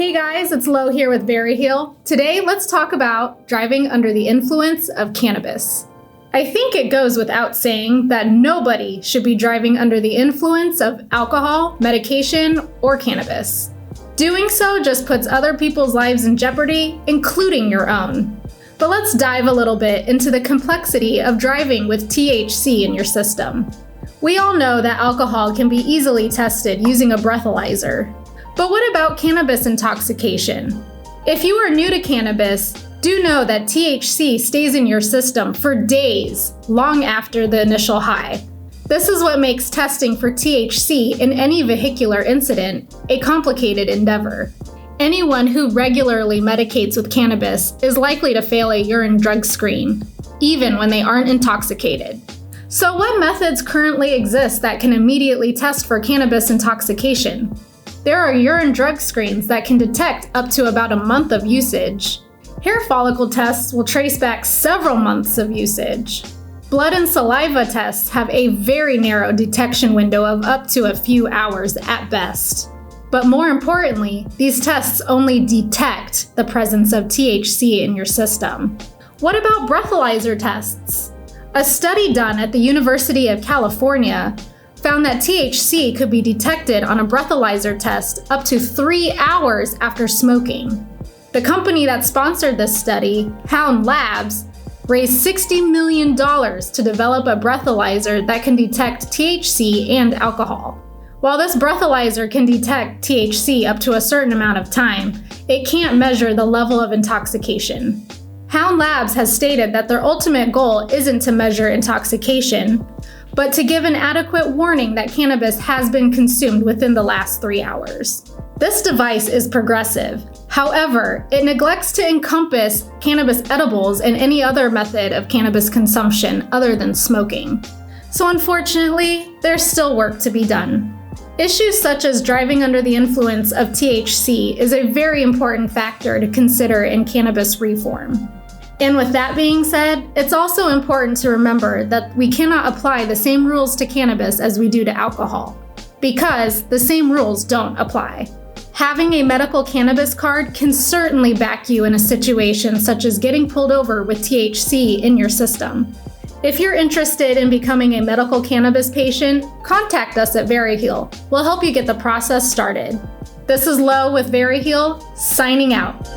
Hey guys, it's Lo here with Breathalyzers. Today, let's talk about driving under the influence of cannabis. I think it goes without saying that nobody should be driving under the influence of alcohol, medication, or cannabis. Doing so just puts other people's lives in jeopardy, including your own. But let's dive a little bit into the complexity of driving with THC in your system. We all know that alcohol can be easily tested using a breathalyzer. But what about cannabis intoxication? If you are new to cannabis, do know that THC stays in your system for days, long after the initial high. This is what makes testing for THC in any vehicular incident a complicated endeavor. Anyone who regularly medicates with cannabis is likely to fail a urine drug screen, even when they aren't intoxicated. So what methods currently exist that can immediately test for cannabis intoxication? There are urine drug screens that can detect up to about a month of usage. Hair follicle tests will trace back several months of usage. Blood and saliva tests have a very narrow detection window of up to a few hours at best. But more importantly, these tests only detect the presence of THC in your system. What about breathalyzer tests? A study done at the University of California found that THC could be detected on a breathalyzer test up to 3 hours after smoking. The company that sponsored this study, Hound Labs, raised $60 million to develop a breathalyzer that can detect THC and alcohol. While this breathalyzer can detect THC up to a certain amount of time, it can't measure the level of intoxication. Hound Labs has stated that their ultimate goal isn't to measure intoxication, but to give an adequate warning that cannabis has been consumed within the last 3 hours. This device is progressive. However, it neglects to encompass cannabis edibles and any other method of cannabis consumption other than smoking. So unfortunately, there's still work to be done. Issues such as driving under the influence of THC is a very important factor to consider in cannabis reform. And with that being said, it's also important to remember that we cannot apply the same rules to cannabis as we do to alcohol, because the same rules don't apply. Having a medical cannabis card can certainly back you in a situation such as getting pulled over with THC in your system. If you're interested in becoming a medical cannabis patient, contact us at Breathalyzers. We'll help you get the process started. This is Lo with Breathalyzers, signing out.